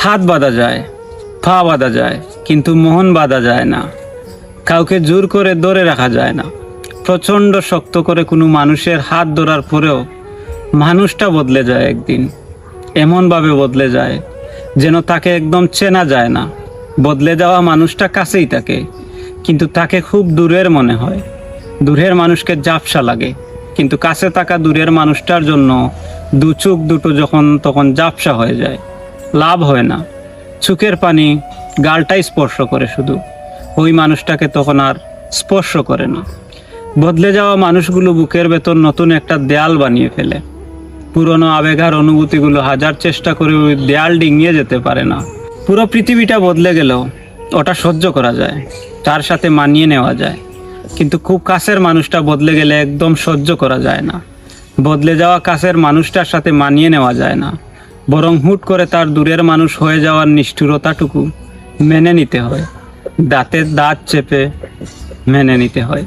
হাত বাঁধা যায়, পা বাঁধা যায়, কিন্তু মন বাঁধা যায় না। কাউকে জোর করে ধরে রাখা যায় না। প্রচণ্ড শক্ত করে কোনো মানুষের হাত ধরার পরেও মানুষটা বদলে যায় একদিন, এমনভাবে বদলে যায় যেন তাকে একদম চেনা যায় না। বদলে যাওয়া মানুষটা কাছেই থাকে, কিন্তু তাকে খুব দূরের মনে হয়। দূরের মানুষকে ঝাপসা লাগে, কিন্তু কাছে থাকা দূরের মানুষটার জন্য দু চোখ দুটো যখন তখন ঝাপসা হয়ে যায়। লাভ হয় না, চোখের পানি গালটাই স্পর্শ করে, শুধু ওই মানুষটাকে তখন আর স্পর্শ করে না। বদলে যাওয়া মানুষগুলো বুকের ভেতর নতুন একটা দেয়াল বানিয়ে ফেলে। পুরনো আবেগার অনুভূতিগুলো হাজার চেষ্টা করে ওই দেয়াল ডিঙিয়ে যেতে পারে না। পুরো পৃথিবীটা বদলে গেলেও ওটা সহ্য করা যায়, তার সাথে মানিয়ে নেওয়া যায়। কিন্তু খুব কাছের মানুষটা বদলে গেলে একদম সহ্য করা যায় না। বদলে যাওয়া কাছের মানুষটার সাথে মানিয়ে নেওয়া যায় না, বরং হুট করে তার দূরের মানুষ হয়ে যাওয়ার নিষ্ঠুরতাটুকু মেনে নিতে হয়। দাঁতের দাঁত চেপে মেনে নিতে হয়।